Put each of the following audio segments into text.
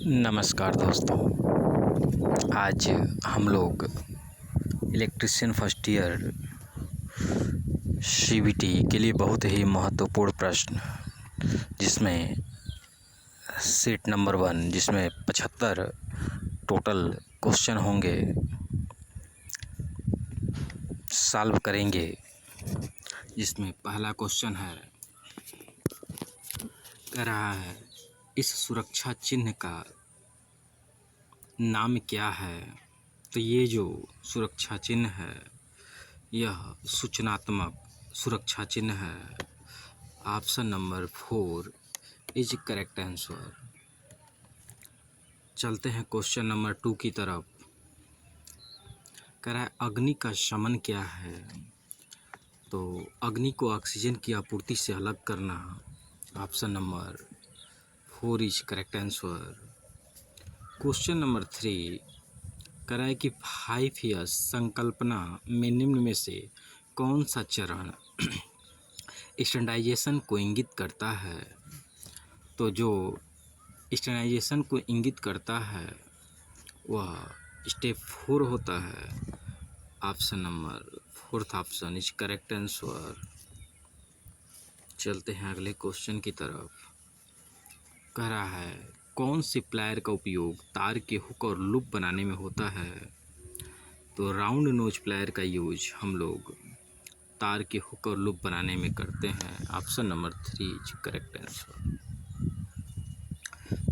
नमस्कार दोस्तों। आज हम लोग इलेक्ट्रीशियन फर्स्ट ईयर सीबीटी के लिए बहुत ही महत्वपूर्ण प्रश्न जिसमें सीट नंबर 1 जिसमें 75 टोटल क्वेश्चन होंगे, सॉल्व करेंगे। जिसमें पहला क्वेश्चन कह रहा है इस सुरक्षा चिन्ह का नाम क्या है। तो ये जो सुरक्षा चिन्ह है यह सूचनात्मक सुरक्षा चिन्ह है। Option number 4 is correct answer. चलते हैं क्वेश्चन नंबर 2 की तरफ। कह रहा है अग्नि का शमन क्या है। तो अग्नि को ऑक्सीजन की आपूर्ति से अलग करना। Option number 4 is correct answer. Question number 3 कह रहा है कि 5 इयर्स संकल्पना में निम्न में से कौन सा चरण स्टैंडर्डाइजेशन को इंगित करता है। तो जो स्टैंडर्डाइजेशन को इंगित करता है वह स्टेप 4 होता है। Option number 4 option is correct answer. चलते हैं अगले क्वेश्चन की तरफ। कह रहा है कौन से प्लायर का उपयोग तार के हुक और लूप बनाने में होता है। तो राउंड नोज प्लायर का यूज हम लोग तार के हुक और लूप बनाने में करते हैं। Option number 3 is correct answer.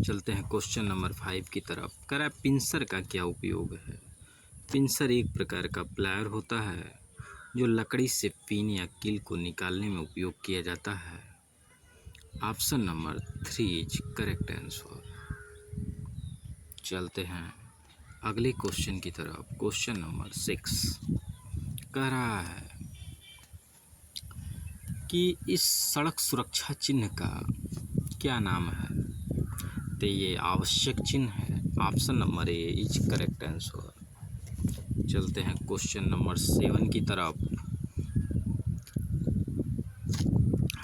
चलते हैं क्वेश्चन नंबर 5 की तरफ। कह रहा है पिंसर का क्या उपयोग है। पिंसर एक प्रकार का प्लायर होता है जो लकड़ी से पिन या कील को निकालने में उपयोग किया जाता है। Option number 3 is correct answer. चलते हैं अगले क्वेश्चन की तरफ। क्वेश्चन नंबर 6 कह रहा है कि इस सड़क सुरक्षा चिन्ह का क्या नाम है। तो ये आवश्यक चिन्ह है। Option number 1 is correct answer. चलते हैं क्वेश्चन नंबर 7 की तरफ।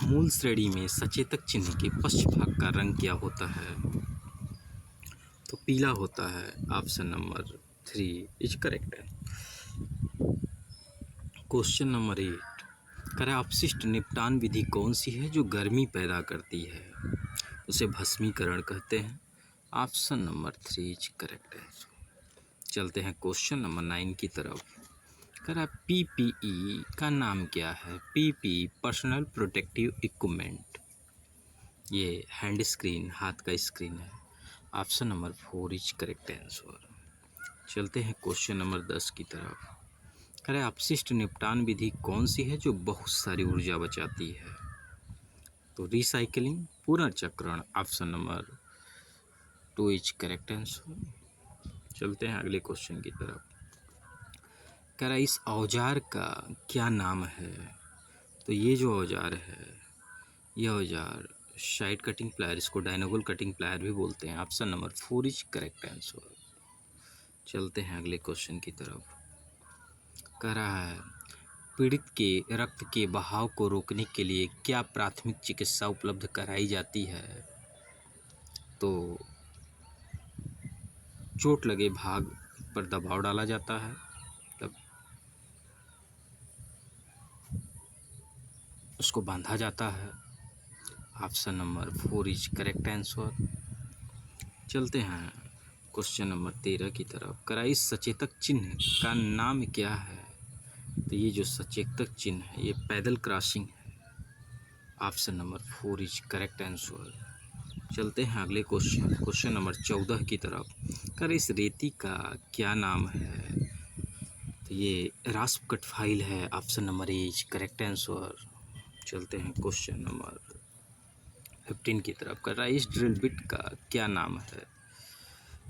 मूल श्रेणी में सचेतक चिन्ह के पश्च भाग का रंग क्या होता है। तो पीला होता है। ऑप्शन नंबर 3 इज करेक्ट है। क्वेश्चन नंबर 8 कह रहा है अपशिष्ट निपटान विधि कौन सी है जो गर्मी पैदा करती है। उसे भस्मीकरण कहते हैं। ऑप्शन नंबर 3 इज करेक्ट है। चलते हैं क्वेश्चन नंबर 9 की तरफ। कह रहा है पीपीई का नाम क्या है। PPE personal protective equipment. ये हैंड स्क्रीन हाथ का स्क्रीन है। Option number 4 is correct answer. चलते हैं क्वेश्चन नंबर 10 की तरफ। कह रहा है अपशिष्ट निपटान विधि कौन सी है जो बहुत सारी ऊर्जा बचाती है। तो रिसाइकलिंग पुनर्चक्रण। Option number 2 is correct answer. चलते हैं अगले क्वेश्चन की तरफ। कह रहा है इस औजार का क्या नाम है। तो ये जो औजार है यह औजार साइड कटिंग प्लायर, इसको डायनोगल कटिंग प्लायर भी बोलते हैं। Option number 4 is correct answer. चलते हैं अगले क्वेश्चन की तरफ। कह रहा है पीड़ित के रक्त के बहाव को रोकने के लिए क्या प्राथमिक चिकित्सा उपलब्ध कराई जाती है। तो चोट लगे भाग पर दबाव डाला जाता है, तब उसको बांधा जाता है। Option number 4 is correct answer. चलते हैं क्वेश्चन नंबर 13 की तरफ। कह रहा है इस सचेतक चिन्ह का नाम क्या है। तो ये जो सचेतक चिन्ह है ये पैदल क्रॉसिंग है। Option number 4 is correct answer. चलते हैं अगले क्वेश्चन नंबर 14 की तरफ। कर इस रेती का क्या नाम है। तो ये रास्प कट फाइल है। Option number 8 is correct answer. चलते हैं क्वेश्चन नंबर 15 की तरफ। कर रहा है इस ड्रिल बिट का क्या नाम है।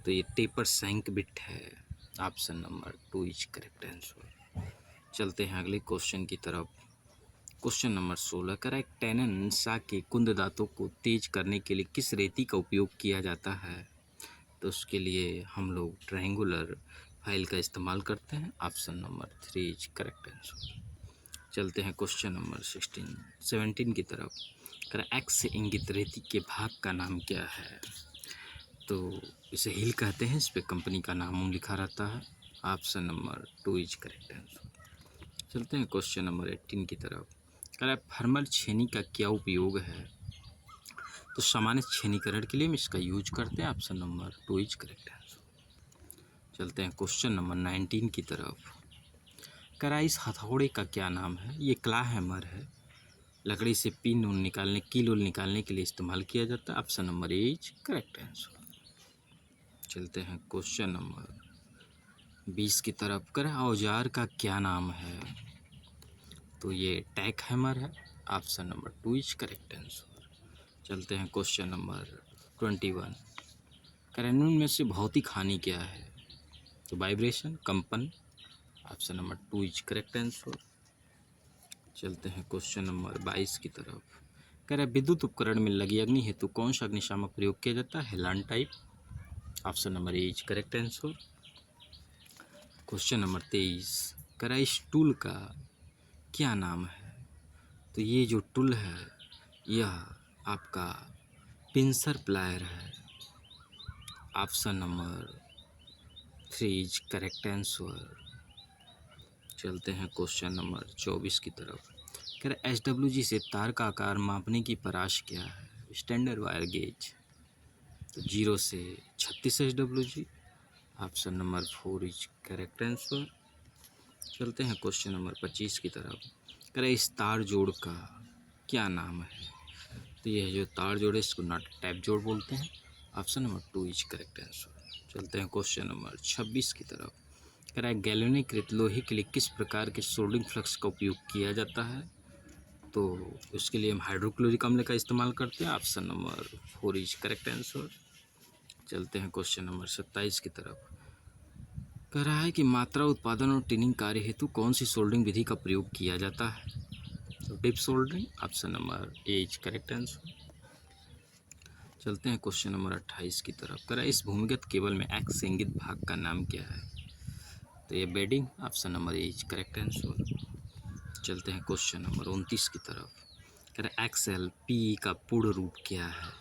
तो ये टेपर सैंक बिट है। Option number 2 is correct answer. चलते हैं अगले क्वेश्चन की तरफ। क्वेश्चन नंबर 16 कह रहा है टेनन सा के कुंद दांतों को तेज करने के लिए किस रेती का उपयोग किया जाता है। तो उसके लिए हम लोग ट्रायंगुलर फाइल का इस्तेमाल करते हैं। Option number 3 is correct answer. चलते हैं क्वेश्चन नंबर 17 की तरफ। कह रहा है एक्स से इंगित रेती के भाग का नाम क्या है। तो इसे हिल कहते हैं, इस पे कंपनी का नाम उम लिखा रहता है। Option number 2 is correct answer. चलते हैं क्वेश्चन नंबर 18 की तरफ। कह रहा है थर्मल छेनी का क्या उपयोग है? तो सामान्य छेनीकरण के लिए हम इसका यूज करते हैं। Option number 2 is correct answer. चलते हैं क्वेश्चन नंबर 19 की तरफ। कह रहा है इस हथौड़े का क्या नाम है? ये क्ला हैमर है, लकड़ी से पिन उन निकालने, कील उल निकालने के लिए इस्तेमाल किया जाता है। Option number A is correct answer. चलते हैं क्वेश्चन नंबर 20 की तरफ। कर औजार का क्या नाम है? तो ये टैक हैमर है। Option number 2 is correct answer. चलते हैं क्वेश्चन नंबर 21। करेनून में से भौतिक हानि क्या है? तो वाइब्रेशन, कंपन। Option number 2 is correct answer. चलते हैं क्वेश्चन नंबर 22 की तरफ। कह रहा है विद्युत उपकरण में लगी अग्नि हेतु कौन सा अग्निशामक प्रयोग किया जाता है? हेलान type. Option number A is correct answer. Question number 23। कह रहा है इस टूल का क्या नाम है? तो ये जो टूल है यह आपका पिंसर प्लायर है। Option number 3 is correct answer. चलते हैं क्वेश्चन नंबर 24 की तरफ। कह रहा है SWG से तार का आकार मापने की परास क्या है? Standard wire gauge. तो 0 से 36 SWG। Option number 4 is correct answer. चलते हैं क्वेश्चन नंबर 25 की तरफ। कह रहा है इस तार जोड़ का क्या नाम है? तो यह जो तार जोड़ है इसको नट टैप जोड़ बोलते हैं। Option number 2 is correct answer. चलते हैं क्वेश्चन नंबर 26 की तरफ। कह रहा है गैल्वेनीकृत लोहे के लिए किस प्रकार के सोल्डरिंग फ्लक्स का उपयोग किया जाता है? तो उसके लिए हम हाइड्रोक्लोरिक अम्ल का इस्तेमाल करते हैं। Option number 4 is correct answer. चलते हैं क्वेश्चन नंबर 27 की तरफ। कह रहा है कि मात्रा उत्पादन और टिनिंग कार्य हेतु कौन सी सोल्डरिंग विधि का प्रयोग किया जाता है? तो dip soldering. Option number A is correct answer. चलते हैं क्वेश्चन नंबर 28 की तरफ। कह रहा है इस भूमिगत केबल में एक्स से इंगित भाग का नाम क्या है? तो ये bedding. Option number A is correct answer. चलते हैं क्वेश्चन नंबर 29 की तरफ। कह रहा है एक्सएल पी का पूर्ण रूप क्या है?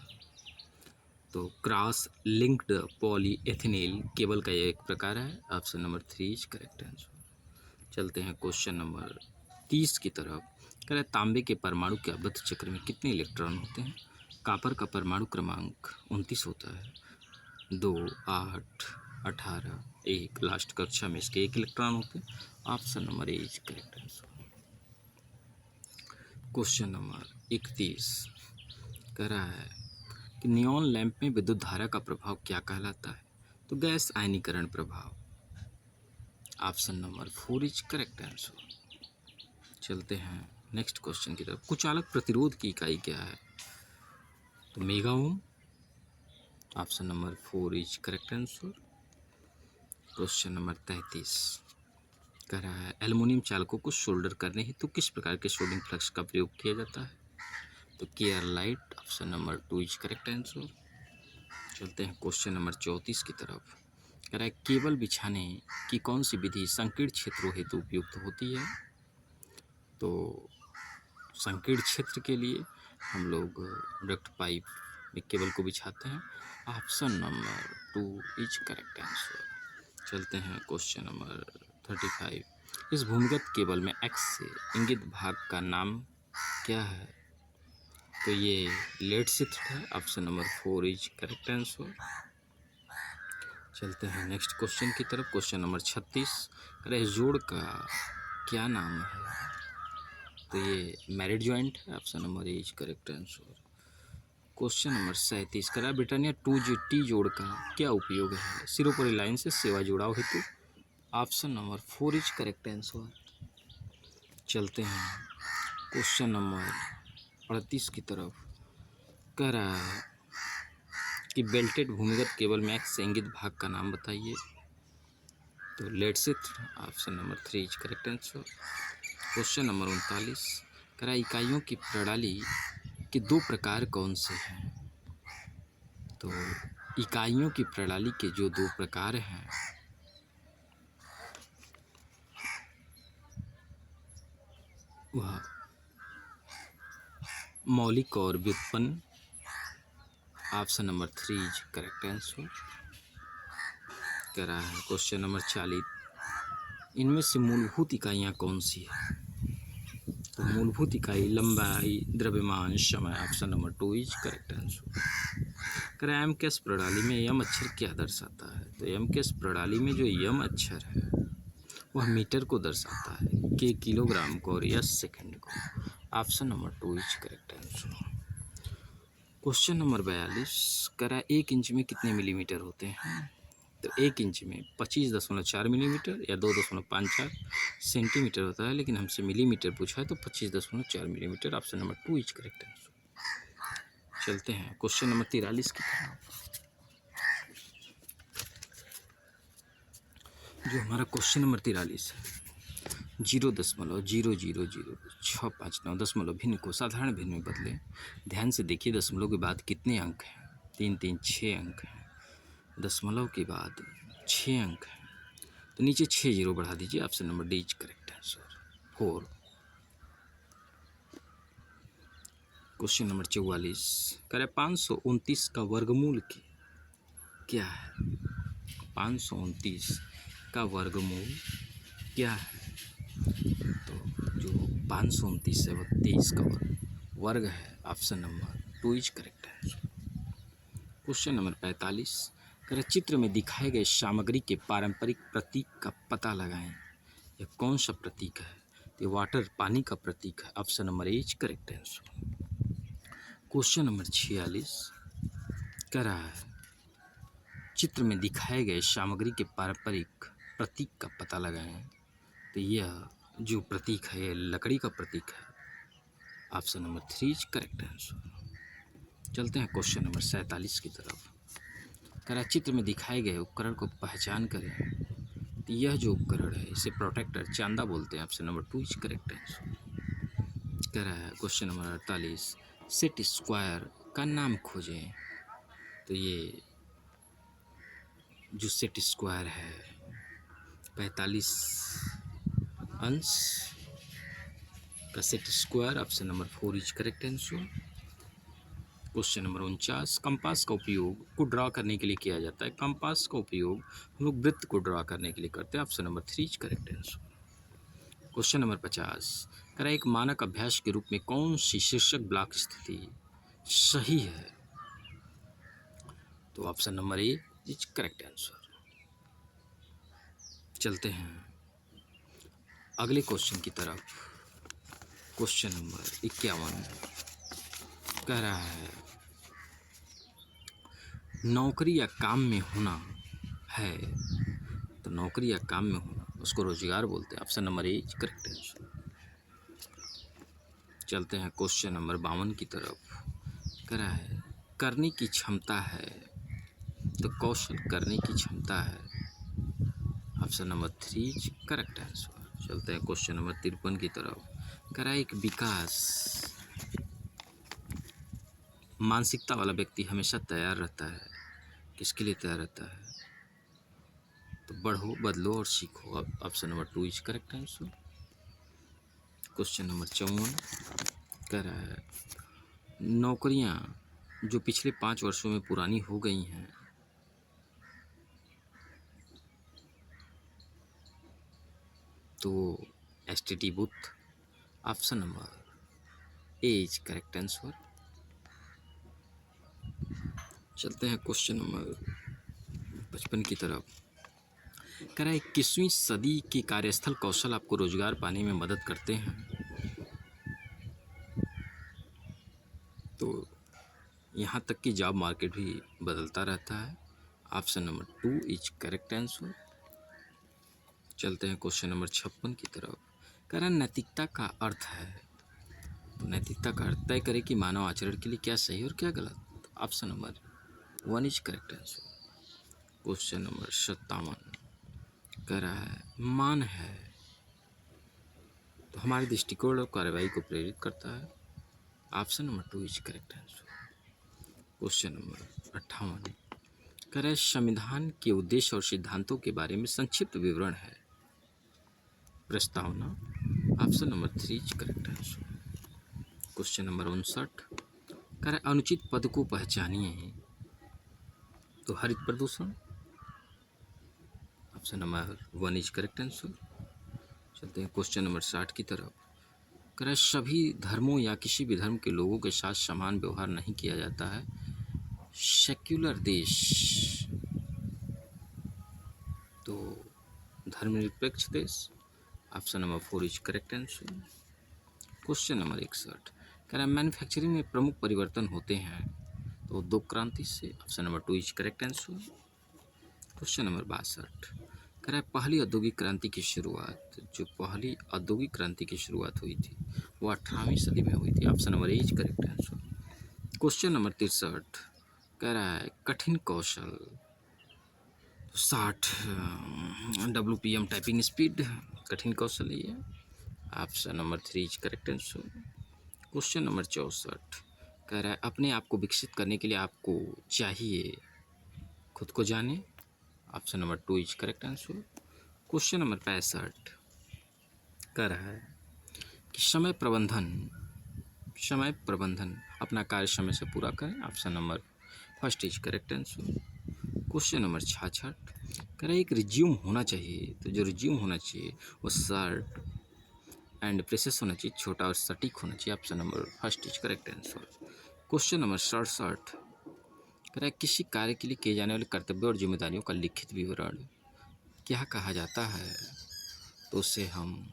तो क्रॉस लिंक्ड पॉलीएथिलीन केबल का एक प्रकार है। Option number 3 is correct answer. चलते हैं क्वेश्चन नंबर 30 की तरफ। कह रहा है तांबे के परमाणु के आबद्ध चक्र में कितने इलेक्ट्रॉन होते हैं? कॉपर का परमाणु क्रमांक 29 होता है। 2, 8, 18, 1। लास्ट कक्षा में इसके 1 इलेक्ट्रॉन होते हैं। Option number A is correct answer. Question number 31 कह रहा है कि नियॉन लैंप में विद्युत धारा का प्रभाव क्या कहलाता है? तो गैस आयनीकरण प्रभाव। Option number 4 is correct answer. चलते हैं नेक्स्ट क्वेश्चन की तरफ। कुचालक प्रतिरोध की इकाई क्या है? तो mega ohm. Option number 4 is correct answer. Question number 33 कह रहा है एल्युमिनियम चालकों को सोल्डर करने हेतु किस प्रकार के सोल्डरिंग फ्लक्स का प्रयोग किया जाता है? तो care light. Option number 2 is correct answer. चलते हैं क्वेश्चन नंबर 34 की तरफ। कह रहा है केबल बिछाने की कौन सी विधि संकीर्ण क्षेत्रों हेतु उपयुक्त होती है? तो संकीर्ण क्षेत्र के लिए हम लोग डक्ट पाइप में केबल को बिछाते हैं। Option number 2 is correct answer. चलते हैं क्वेश्चन नंबर 35। इस भूमिगत केबल में एक्स से इंगित भाग का नाम क्या है? तो ये लेड शिफ्ट है। Option number 4 is correct answer. चलते हैं नेक्स्ट क्वेश्चन की तरफ। Question number 36। अरे इस जोड़ का क्या नाम है? तो ये मैरिड जॉइंट है। Option number A is correct answer. Question number 37 करा ब्रिटानिया 2GT जोड़ का क्या उपयोग है? सिरोपरी लाइन से सेवा जुड़ाव हेतु। Option number 4 is correct answer. चलते हैं क्वेश्चन नंबर 38 की तरफ। कह रहा है कि बेल्टेड भूमिगत केबल में एक्स से इंगित भाग का नाम बताइए। तो लेट से option number 3 is correct answer. Question number 39 कह रहा इकाइयों की प्रणाली के 2 प्रकार कौन से हैं? तो इकाइयों की प्रणाली के जो 2 प्रकार हैं वह मौलिक और व्युत्पन्न। Option number 3 is correct answer. कह रहा है क्वेश्चन नंबर 40, इनमें से मूलभूत इकाइयाँ कौन सी है? तो मूलभूत इकाई लंबाई, द्रव्यमान, समय। Option number 2 is correct answer. कह रहा है एमकेएस प्रणाली में यम अक्षर क्या दर्शाता है? तो एमकेएस प्रणाली में जो यम अक्षर है वह मीटर को दर्शाता है, के किलोग्राम को और एस सेकंड को। Option number 2 is correct answer. Question number 42, कह रहा है 1 इंच में कितने मिलीमीटर होते हैं? तो 1 इंच में 25.4 मिलीमीटर या 2.54 सेंटीमीटर होता है, लेकिन हमसे मिलीमीटर पूछा है तो 25.4 millimetre. Option number 2 is correct answer. चलते हैं क्वेश्चन नंबर 43 की तरफ। जो हमारा क्वेश्चन नंबर 43 है, 0.000659 भिन्न को साधारण भिन्न में बदलें। ध्यान से देखिए, दशमलव के बाद कितने अंक हैं? 3 3 6 अंक हैं। दशमलव के बाद 6 अंक हैं, तो नीचे 6 जीरो बढ़ा दीजिए। Option number D is correct answer. 4। Question number 44, करें 529 का वर्गमूल क्या है? 529 का वर्गमूल क्या है? तो जो 529 है वह 23 का वर्ग है। ऑप्शन नंबर 2 इज करेक्ट है। क्वेश्चन नंबर 45, करें चित्र में दिखाए गए सामग्री के पारंपरिक प्रतीक का पता लगाएं। यह कौन सा प्रतीक है? तो वाटर, पानी का प्रतीक है। Option number A is correct answer. Question number 46 कह रहा है चित्र में दिखाए गए सामग्री के पारंपरिक प्रतीक का पता लगाएं। तो यह जो प्रतीक है यह लकड़ी का प्रतीक है। Option number 3 is correct answer. चलते हैं क्वेश्चन नंबर 47 की तरफ। कह रहा चित्र में दिखाए गए उपकरण को पहचान करें। तो यह जो उपकरण है इसे प्रोटेक्टर, चांदा बोलते हैं। Option number 2 is correct answer. कह रहा है क्वेश्चन नंबर 48, सेट स्क्वायर का नाम खोजें। तो ये जो सेट स्क्वायर है 45 अंश का set square. Option number 4 is correct answer. Question number 49, compass का उपयोग को ड्रा करने के लिए किया जाता है। कंपास का उपयोग हम लोग वृत्त को ड्रा करने के लिए करते हैं। Option number 3 is correct answer. Question number 50, कह रहा है एक मानक अभ्यास के रूप में कौन सी शीर्षक ब्लॉक स्थिति सही है? तो option number A is correct answer. चलते हैं अगले क्वेश्चन की तरफ। क्वेश्चन नंबर 51 कह रहा है नौकरी या काम में होना है। तो नौकरी या काम में होना उसको रोजगार बोलते हैं। Option number A is correct answer. चलते हैं क्वेश्चन नंबर 52 की तरफ। कह रहा है करने की क्षमता है। तो कौशल करने की क्षमता है। Option number 3 is correct answer. चलते हैं क्वेश्चन नंबर 53 की तरफ। कह रहा है एक विकास मानसिकता वाला व्यक्ति हमेशा तैयार रहता है। किसके लिए तैयार रहता है? तो बढ़ो, बदलो और सीखो। Option number 2 is correct answer. Question number 54 कह रहा है नौकरियां जो पिछले 5 वर्षों में पुरानी हो गई हैं तो STT booth. Option number A is correct answer. चलते हैं क्वेश्चन नंबर 55 की तरफ। कह रहा है 21वीं सदी के कार्यस्थल कौशल आपको रोजगार पाने में मदद करते हैं। तो यहाँ तक कि जॉब मार्केट भी बदलता रहता है। Option number 2 is correct answer. चलते हैं क्वेश्चन नंबर 56 की तरफ। कह रहा है नैतिकता का अर्थ है। तो नैतिकता का अर्थ तय करे कि मानव आचरण के लिए क्या सही और क्या गलत। Option number 1 is correct answer. Question number 57 कह रहा है मान है तो हमारे दृष्टिकोण और कार्रवाई को प्रेरित करता है। Option number 2 is correct answer. Question number 58 कह रहा है संविधान के उद्देश्य और सिद्धांतों के बारे में संक्षिप्त विवरण है। प्रस्तावना। Option number 3 is correct answer. Question number 59 कह रहा है अनुचित पद को पहचानिए। तो हरित प्रदूषण, option number 1 is correct answer. चलते हैं क्वेश्चन नंबर 60 की तरफ। कह रहा है सभी धर्मों या किसी भी धर्म के लोगों के साथ समान व्यवहार नहीं किया जाता है। सेक्युलर देश, तो धर्मनिरपेक्ष देश, option number 4 is correct answer. Question number 61, कह रहा है मैन्युफैक्चरिंग में प्रमुख परिवर्तन होते हैं, तो उद्योग क्रांति से, option number 2 is correct answer. Question number 62, कह रहा है पहली औद्योगिक क्रांति की शुरुआत, जो पहली औद्योगिक क्रांति की शुरुआत हुई थी वो 18वीं सदी में हुई थी, option number A is correct answer. Question number 63, कह रहा है कठिन कौशल 60 WPM टाइपिंग स्पीड कठिन कौशल ये, option number 3 is correct answer. Question number 64, कह रहा है अपने आप को विकसित करने के लिए आपको चाहिए खुद को जाने, option number 2 is correct answer. Question number 65, कह रहा है कि समय प्रबंधन अपना कार्य समय से पूरा करें, option number 1 is correct answer. Question number 66, कह रहा है एक रिज्यूम होना चाहिए, तो जो रिज्यूम होना चाहिए वो शार्प एंड प्रेसिस होना चाहिए, छोटा और सटीक होना चाहिए, option number 1 is correct answer. Question number 67, कह रहा है किसी कार्य के लिए किए जाने वाले कर्तव्यों और जिम्मेदारियों का लिखित विवरण क्या कहा जाता है, तो उसे हम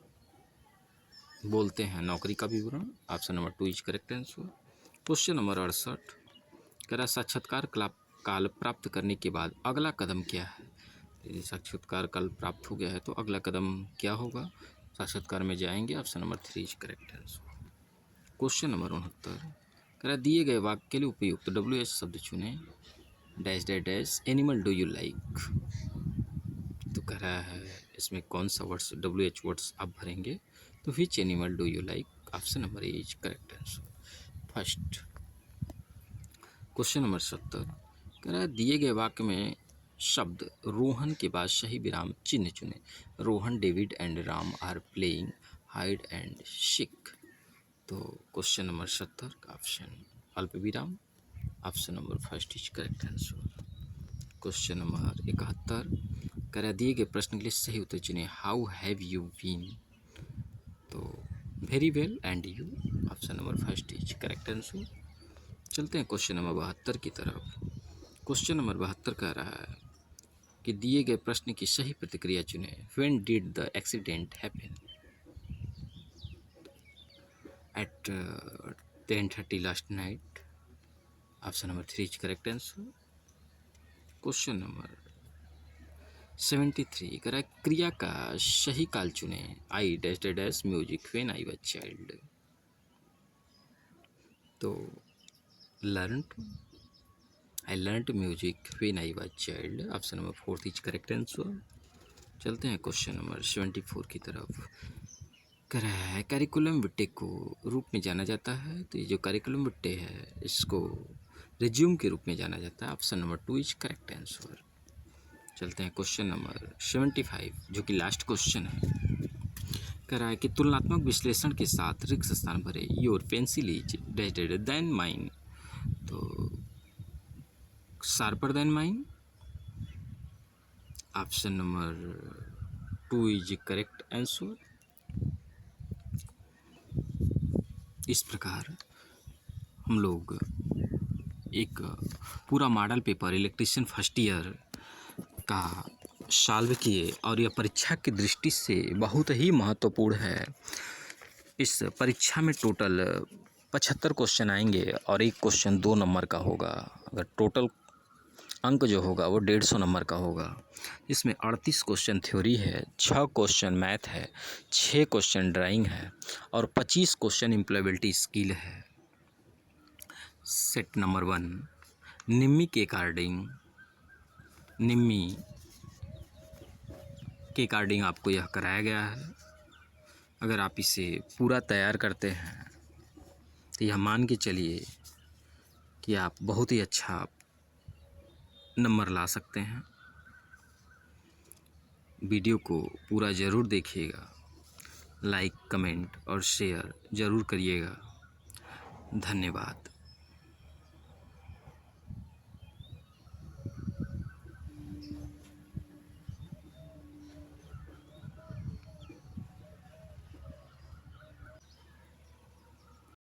बोलते हैं नौकरी का विवरण, option number 2 is correct answer. Question number 68, कह रहा है साक्षात्कार काल प्राप्त करने के बाद अगला कदम क्या है, यदि साक्षात्कार काल प्राप्त हो गया है तो अगला कदम क्या होगा, साक्षात्कार में जाएंगे, option number 3 is correct answer. Question number 69, कह रहा है दिए गए वाक्य के लिए उपयुक्त WH शब्द चुने, dash dash dash animal do you like, तो कह रहा है इसमें कौन सा वर्ड्स WH वर्ड्स आप भरेंगे, तो which animal do you like, option number A is correct answer first. Question number 70, कह रहा है दिए गए वाक्य में शब्द रोहन के बाद सही विराम चिन्ह चुने, Rohan David and Ram are playing hide and seek, तो क्वेश्चन नंबर 70 का ऑप्शन अल्प विराम, option number 1 is correct answer. Question number 71, कह रहा दिए गए प्रश्न के लिए सही उत्तर चुनिए, हाउ हैव यू बीन, तो very well and you, option number 1 is correct answer. चलते हैं क्वेश्चन नंबर 72 की तरफ। क्वेश्चन नंबर 72 कह रहा है कि दिए गए प्रश्न की सही प्रतिक्रिया चुने, when did the accident happen, at 10:30 last night, option number 3 is correct answer. Question number 73, कह रहा है क्रिया का सही काल चुने, I dash dash dash music when I was child, तो I learn music when I was child, option number 4 is correct answer. चलते हैं क्वेश्चन नंबर 74 की तरफ। कह रहा है करिकुलम विटे को रूप में जाना जाता है, तो ये जो करिकुलम विटे है इसको रिज्यूम के रूप में जाना जाता है, option number 2 is correct answer. चलते हैं क्वेश्चन नंबर 75 जो कि लास्ट क्वेश्चन है। कह रहा है कि तुलनात्मक विश्लेषण के साथ रिक्त स्थान भरे, your pencil is dash dash then mine, तो sharper than mine, option number 2 is correct answer. इस प्रकार हम लोग एक पूरा model paper electrician first year का सॉल्व किए, और यह परीक्षा की दृष्टि से बहुत ही महत्वपूर्ण है। इस परीक्षा में टोटल 75 क्वेश्चन आएंगे और एक क्वेश्चन 2 नंबर का होगा, अगर टोटल अंक जो होगा वो 150 नंबर का होगा। इसमें 38 क्वेश्चन थ्योरी है, 6 क्वेश्चन मैथ है, 6 क्वेश्चन ड्राइंग है और 25 क्वेश्चन एम्प्लॉयबिलिटी स्किल है। सेट नंबर 1 निम्मी के अकॉर्डिंग आपको यह कराया गया है। अगर आप इसे पूरा तैयार करते हैं तो यह मान के चलिए कि आप बहुत ही अच्छा नंबर ला सकते हैं। वीडियो को पूरा ज़रूर देखिएगा, लाइक कमेंट और शेयर ज़रूर करिएगा। धन्यवाद।